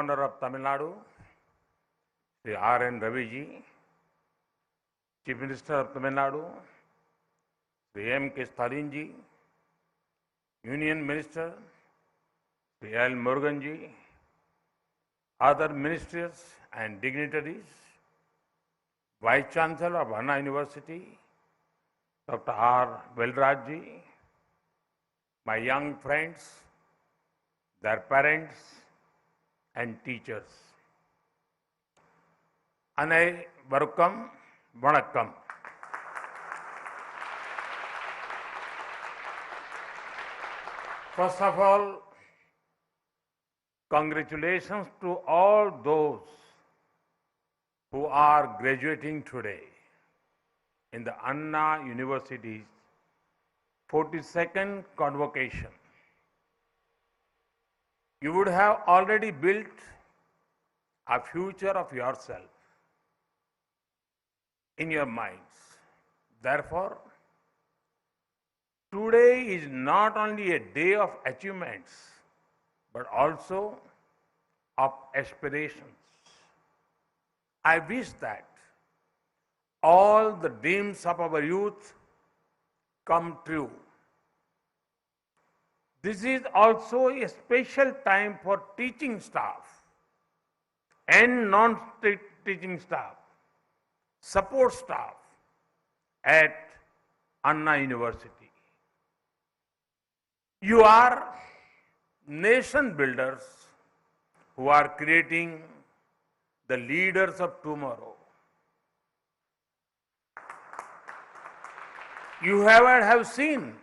Governor of Tamil Nadu, Sri R.N. Ravi ji, Chief Minister of Tamil Nadu, Sri M.K. Stalin ji, Union Minister, Sri L. Murugan ji, other ministers and dignitaries, Vice Chancellor of Anna University, Dr. R. Velraj ji, my young friends, their parents and teachers. Anai Varukam, Vanakkam. First of all, congratulations to all those who are graduating today in the Anna University's 42nd convocation. You would have already built a future of yourself in your minds. Therefore, today is not only a day of achievements, but also of aspirations. I wish that all the dreams of our youth come true. This is also a special time for teaching staff and non-teaching staff, support staff at Anna University. You are nation builders who are creating the leaders of tomorrow. You have seen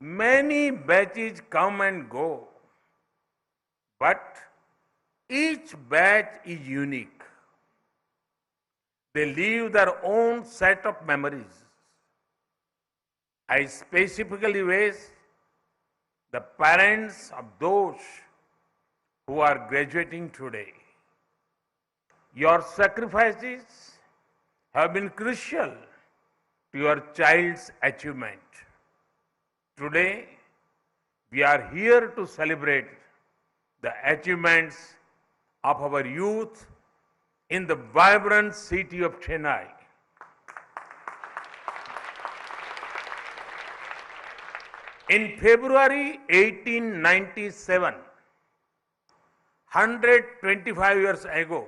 many batches come and go, but each batch is unique. They leave their own set of memories. I specifically wish the parents of those who are graduating today. Your sacrifices have been crucial to your child's achievement. Today, we are here to celebrate the achievements of our youth in the vibrant city of Chennai. In February 1897, 125 years ago,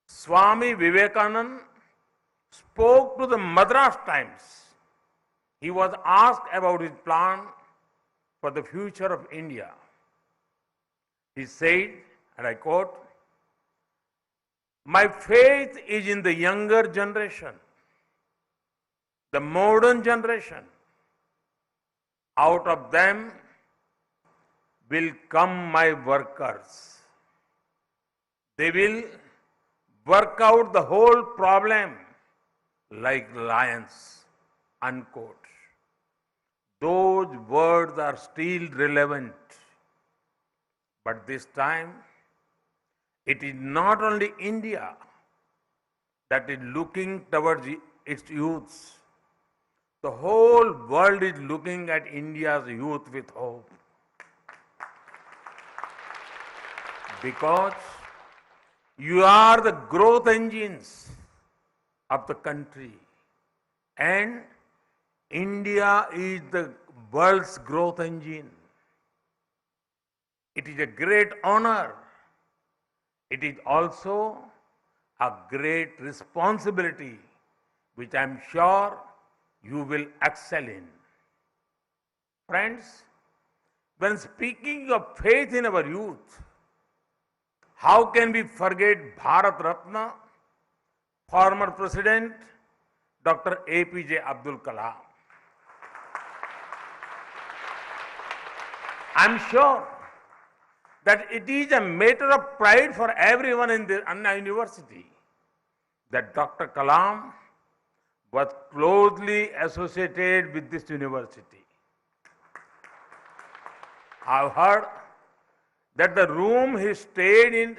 Swami Vivekananda spoke to the Madras Times. He was asked about his plan for the future of India. He said, and I quote, "My faith is in the younger generation, the modern generation. Out of them will come my workers. They will work out the whole problem like lions," unquote. Those words are still relevant. But this time, it is not only India that is looking towards its youths. The whole world is looking at India's youth with hope. Because you are the growth engines of the country. And India is the world's growth engine. It is a great honor. It is also a great responsibility, which I am sure you will excel in. Friends, when speaking of faith in our youth, how can we forget Bharat Ratna, former President Dr. APJ Abdul Kalam? I am sure that it is a matter of pride for everyone in the Anna University that Dr. Kalam was closely associated with this university. I've heard that the room he stayed in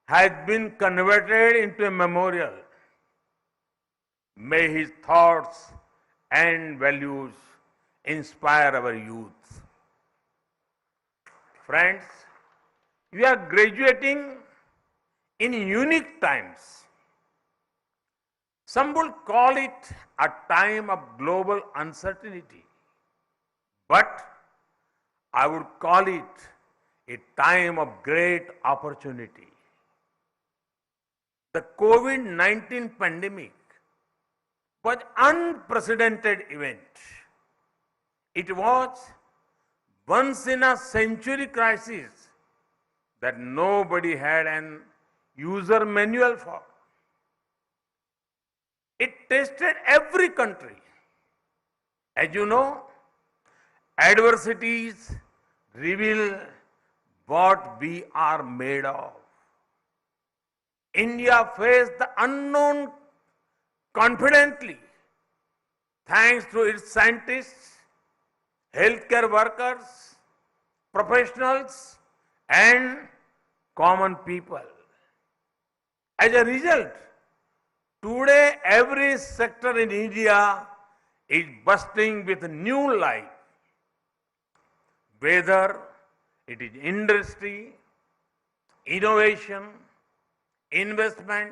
has been converted into a memorial. May his thoughts and values inspire our youth. Friends, We are graduating in unique times. Some will call it a time of global uncertainty, but I would call it a time of great opportunity. The COVID-19 pandemic was unprecedented event. It was once in a century crisis that nobody had an user manual for. It tested every country. As you know, adversities reveal what we are made of. India faced the unknown confidently thanks to its scientists, healthcare workers, professionals, and common people. As a result, today every sector in India is bursting with new life, whether it is industry, innovation, investment,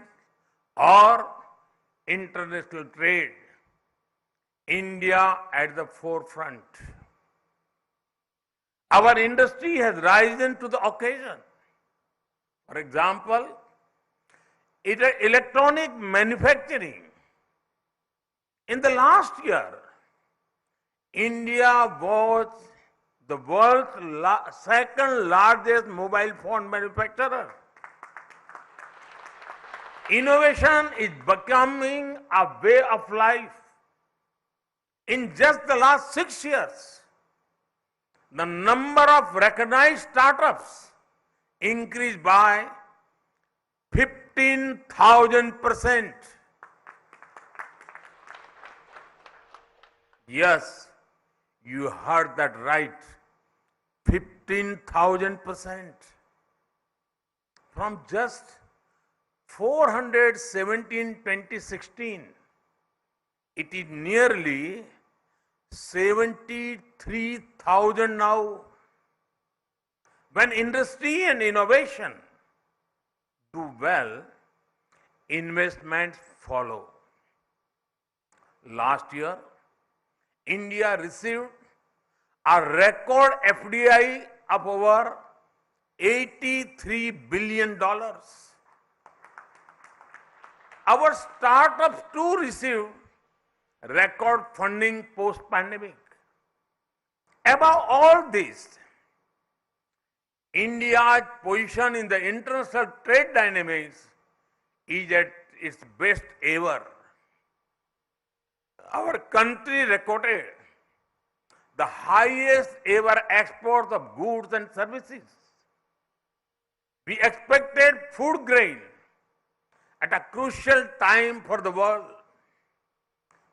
or international trade. India at the forefront. Our industry has risen to the occasion. For example, electronic manufacturing. In the last year, India was the world's second largest mobile phone manufacturer. Innovation is becoming a way of life. In just the last 6 years, the number of recognized startups increased by 15,000%. Yes, you heard that right. 15,000%. From just 417 2016, it is nearly 73,000 now. When industry and innovation do well, investments follow. Last year, India received a record FDI of over $83 billion. Our startups too received record funding post-pandemic. Above all this, India's position in the international trade dynamics is at its best ever. Our country recorded the highest ever exports of goods and services. We expected food grain at a crucial time for the world.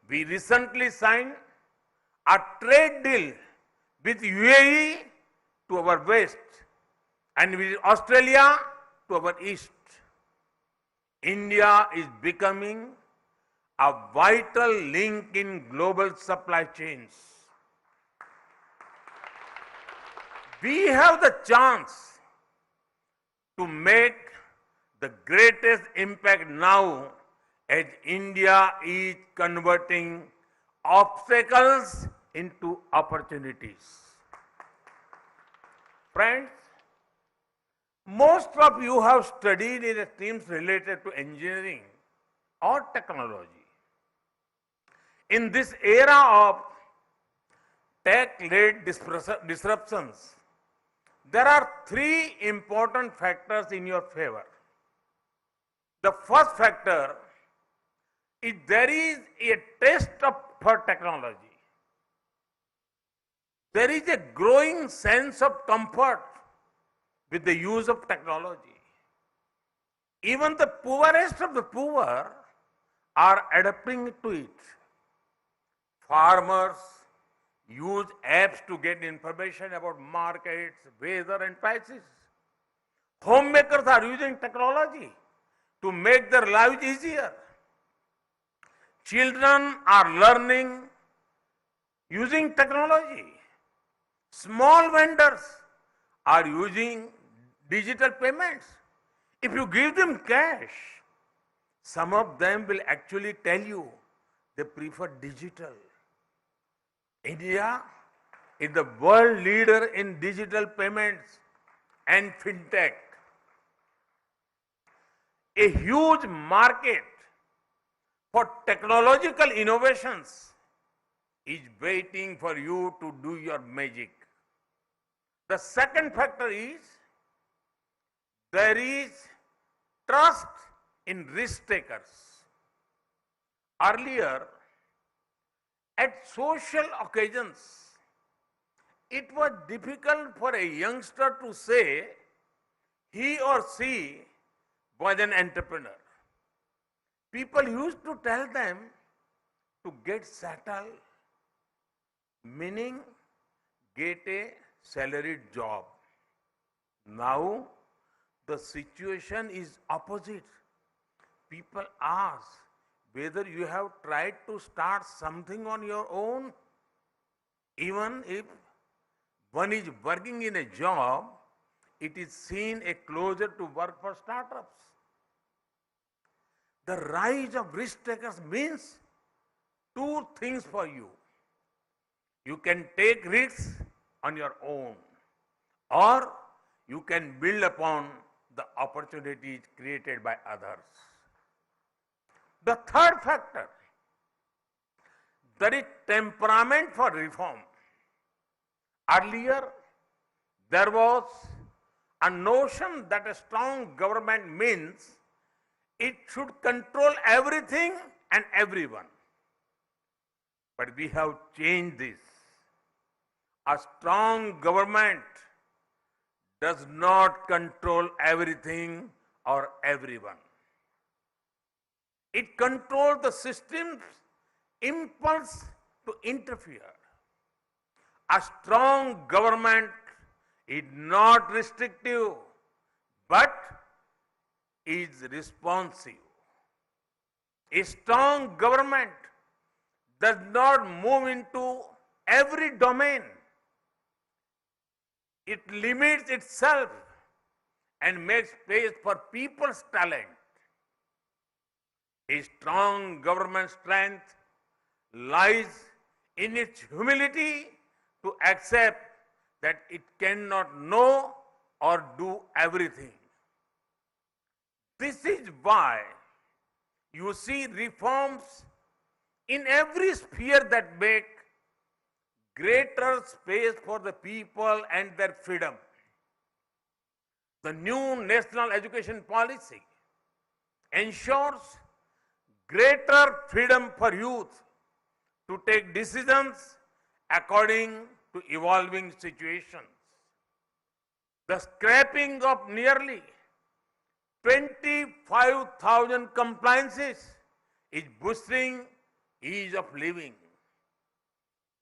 We recently signed a trade deal with UAE to our west and with Australia to our east. India is becoming a vital link in global supply chains. We have the chance to make the greatest impact now as India is converting obstacles into opportunities. Friends, most of you have studied in streams related to engineering or technology. In this era of tech-led disruptions, there are three important factors in your favor. The first factor is there is a taste for technology. There is a growing sense of comfort with the use of technology. Even the poorest of the poor are adapting to it. Farmers use apps to get information about markets, weather and prices. Homemakers are using technology to make their lives easier. Children are learning using technology. Small vendors are using digital payments. If you give them cash, some of them will actually tell you they prefer digital. India is the world leader in digital payments and fintech. A huge market for technological innovations is waiting for you to do your magic. The second factor is there is trust in risk takers. Earlier, at social occasions, it was difficult for a youngster to say he or she was an entrepreneur. People used to tell them to get settled, meaning get a salaried job. Now, the situation is opposite. People ask whether you have tried to start something on your own. Even if one is working in a job, it is seen a closer to work for startups. The rise of risk takers means two things for you. You can take risks on your own, or you can build upon the opportunities created by others. The third factor, there is temperament for reform. Earlier, there was a notion that a strong government means it should control everything and everyone. But we have changed this. A strong government does not control everything or everyone. It controls the system's impulse to interfere. A strong government is not restrictive, but is responsive. A strong government does not move into every domain. It limits itself and makes space for people's talent. A strong government strength lies in its humility to accept that it cannot know or do everything. This is why you see reforms in every sphere that make greater space for the people and their freedom. The new national education policy ensures greater freedom for youth to take decisions according to evolving situations. The scrapping of nearly 25,000 compliances is boosting ease of living.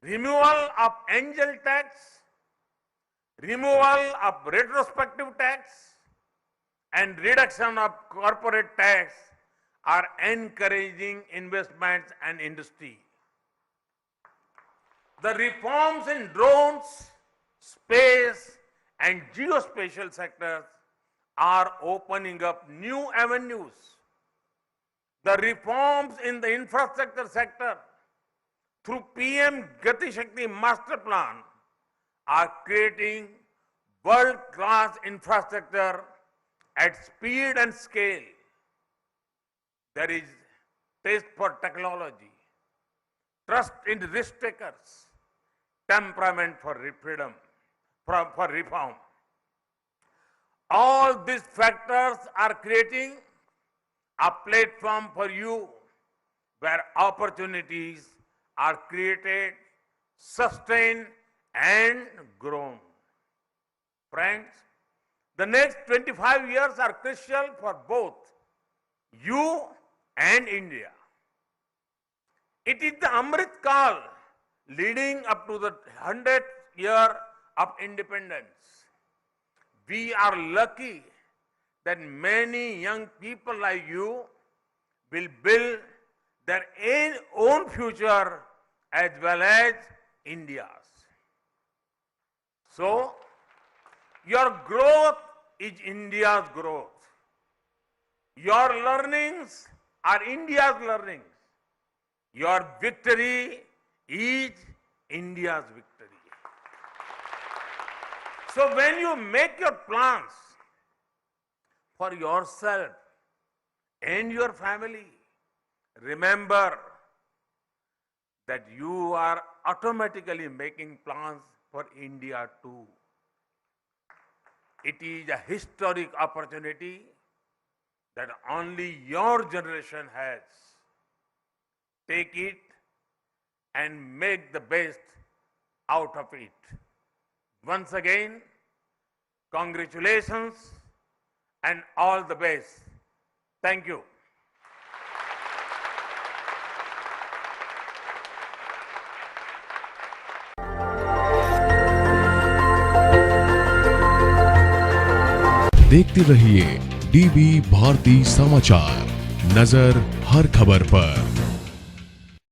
Removal of angel tax, removal of retrospective tax, and reduction of corporate tax are encouraging investments and industry. The reforms in drones, space, and geospatial sectors are opening up new avenues. The reforms in the infrastructure sector through PM Gati Shakti Master Plan are creating world-class infrastructure at speed and scale. There is taste for technology, trust in risk takers, temperament for freedom, for reform. All these factors are creating a platform for you where opportunities are created, sustained, and grown. Friends, the next 25 years are crucial for both you and India. It is the Amrit Kal leading up to the 100th year of independence. We are lucky that many young people like you will build their own future as well as India's. So, your growth is India's growth. Your learnings are India's learnings. Your victory is India's victory. So when you make your plans for yourself and your family, remember that you are automatically making plans for India too. It is a historic opportunity that only your generation has. Take it and make the best out of it. Once again, congratulations and all the best. Thank you. देखते रहिए DV Bharti समाचार, नजर हर खबर पर।